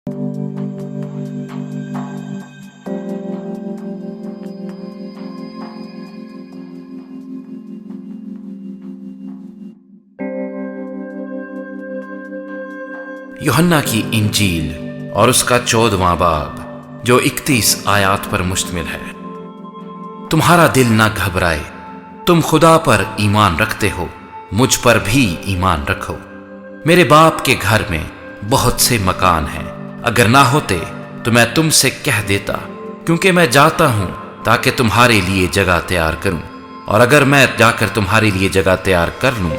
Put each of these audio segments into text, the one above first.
यूहन्ना की इंजील और उसका 14वां बाब जो 31 आयात पर मुश्तमिल है। तुम्हारा दिल ना घबराए, तुम खुदा पर ईमान रखते हो, मुझ पर भी ईमान रखो। मेरे बाप के घर में बहुत से मकान हैं, अगर ना होते तो मैं तुमसे कह देता, क्योंकि मैं जाता हूं ताकि तुम्हारे लिए जगह तैयार करूं। और अगर मैं जाकर तुम्हारे लिए जगह तैयार कर लूं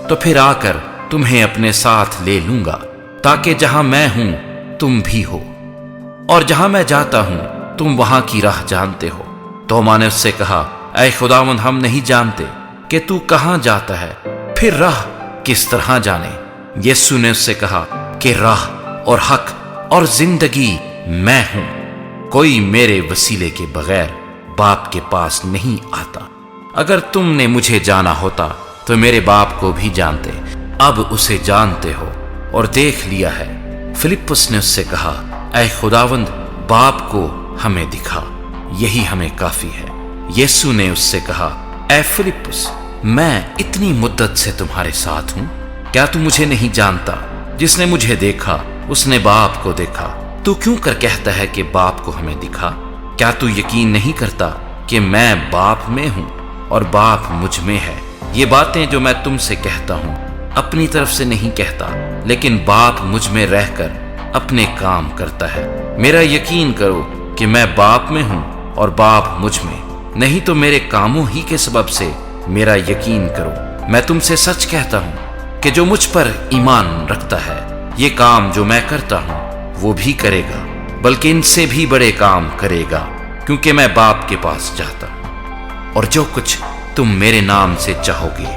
तो फिर आकर तुम्हें अपने साथ ले लूंगा, ताकि जहां मैं हूं तुम भी हो, और जहां मैं जाता हूं तुम वहां की राह जानते हो। तोमा ने उससे कहा, ऐ खुदावंद, हम नहीं जानते कि तू कहां जाता है, फिर राह किस तरह जाने। यीशु ने उससे कहा कि राह और हक और जिंदगी मैं हूं, कोई मेरे वसीले के बगैर बाप के पास नहीं आता। अगर तुमने मुझे जाना होता तो मेरे बाप को भी जानते, अब उसे जानते हो और देख लिया है। फिलिप्पुस ने उससे कहा, ऐ खुदावंद, बाप को हमें दिखा, यही हमें काफी है। यीशु ने उससे कहा, ऐ फिलिप्पुस, मैं इतनी मुद्दत से तुम्हारे साथ हूं, क्या तू मुझे नहीं जानता? जिसने मुझे देखा उसने बाप को देखा। तू क्यों कर कहता है कि बाप को हमें दिखा? क्या तू यकीन नहीं करता कि मैं बाप में हूं और बाप मुझ में है? ये बातें जो मैं तुमसे कहता हूं अपनी तरफ से नहीं कहता, लेकिन बाप मुझ में रहकर अपने काम करता है। मेरा यकीन करो कि मैं बाप में हूं और बाप मुझ में, नहीं तो मेरे कामों ही के सबब से मेरा यकीन करो। मैं तुमसे सच कहता हूं कि जो मुझ पर ईमान रखता है, ये काम जो मैं करता हूं वो भी करेगा, बल्कि इनसे भी बड़े काम करेगा, क्योंकि मैं बाप के पास जाता हूं। और जो कुछ तुम मेरे नाम से चाहोगे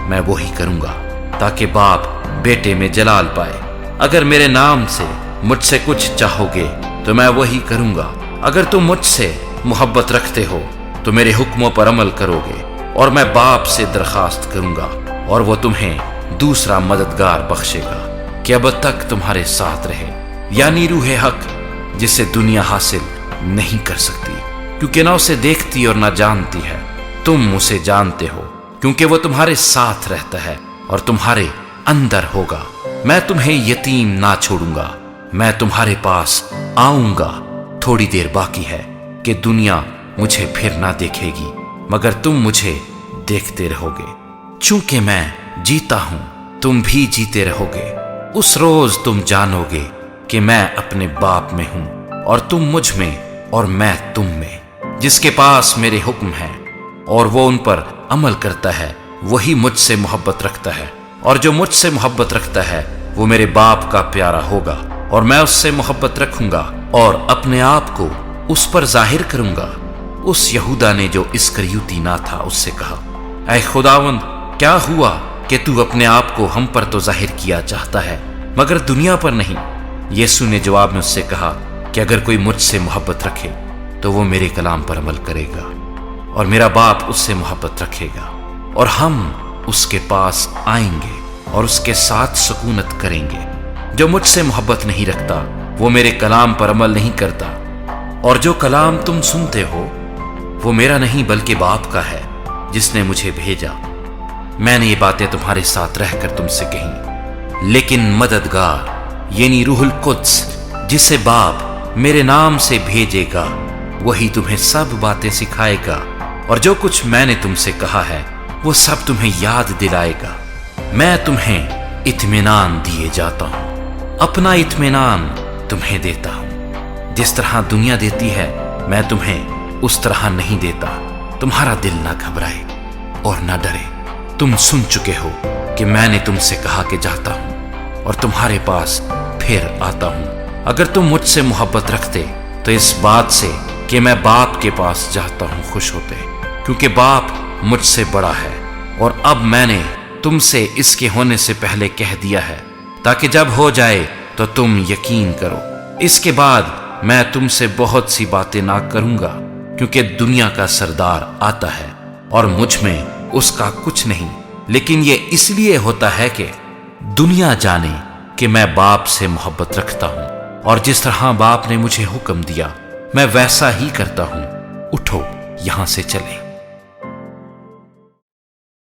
मैं वही करूंगा, ताकि बाप बेटे में जलाल पाए। अगर मेरे नाम से मुझसे कुछ चाहोगे तो मैं वही करूंगा। अगर तुम मुझसे मोहब्बत रखते हो तो मेरे हुक्मों पर अमल करोगे, और मैं बाप से दरखास्त करूंगा और वो तुम्हें दूसरा मददगार बख्शेगा कि अब तक तुम्हारे साथ रहे, यानी रूहे हक, जिसे दुनिया हासिल नहीं कर सकती, क्योंकि ना उसे देखती और ना जानती है। तुम उसे जानते हो क्योंकि वो तुम्हारे साथ रहता है और तुम्हारे अंदर होगा। मैं तुम्हें यतीम ना छोड़ूंगा, मैं तुम्हारे पास आऊंगा। थोड़ी देर बाकी है कि दुनिया मुझे फिर ना देखेगी, मगर तुम मुझे देखते रहोगे। चूंकि मैं जीता हूं तुम भी जीते रहोगे। उस रोज तुम जानोगे कि मैं अपने बाप में हूं और तुम मुझ में और मैं तुम में। जिसके पास मेरे हुक्म हैं और वो उन पर अमल करता है, वही मुझसे मोहब्बत रखता है, और जो मुझसे मोहब्बत रखता है वो मेरे बाप का प्यारा होगा, और मैं उससे मोहब्बत रखूंगा और अपने आप को उस पर जाहिर करूंगा। उस यहूदा ने जो इस्करियोती ना था उससे कहा, ऐ खुदावंद, क्या हुआ कि तू अपने आप को हम पर तो जाहिर किया चाहता है, मगर दुनिया पर नहीं? यीशु ने जवाब में उससे कहा कि अगर कोई मुझसे मोहब्बत रखे तो वो मेरे कलाम पर अमल करेगा, और मेरा बाप उससे मोहब्बत रखेगा, और हम उसके पास आएंगे और उसके साथ सुकूनत करेंगे। जो मुझसे मोहब्बत नहीं रखता वो मेरे कलाम पर अमल नहीं करता, और जो कलाम तुम सुनते हो वो मेरा नहीं बल्कि बाप का है जिसने मुझे भेजा। मैंने ये बातें तुम्हारे साथ रहकर तुमसे कही, लेकिन मददगार यानी रूहुल कुद्स, जिसे बाप मेरे नाम से भेजेगा, वही तुम्हें सब बातें सिखाएगा, और जो कुछ मैंने तुमसे कहा है वो सब तुम्हें याद दिलाएगा। मैं तुम्हें इत्मीनान दिए जाता हूं, अपना इत्मीनान तुम्हें देता हूं। जिस तरह दुनिया देती है मैं तुम्हें उस तरह नहीं देता। तुम्हारा दिल ना घबराए और ना डरे। तुम सुन चुके हो कि मैंने तुमसे कहा कि जाता हूं और तुम्हारे पास फिर आता हूं। अगर तुम मुझसे मोहब्बत रखते तो इस बात से कि मैं बाप के पास जाता हूं खुश होते, क्योंकि बाप मुझसे बड़ा है। और अब मैंने तुमसे इसके होने से पहले कह दिया है, ताकि जब हो जाए तो तुम यकीन करो। इसके बाद मैं तुमसे बहुत सी बातें ना करूंगा, क्योंकि दुनिया का सरदार आता है और मुझ में उसका कुछ नहीं, लेकिन ये इसलिए होता है कि दुनिया जाने कि मैं बाप से मोहब्बत रखता हूं। اور جس طرح باپ نے مجھے حکم دیا میں ویسا ہی کرتا ہوں، اٹھو یہاں سے چلیں۔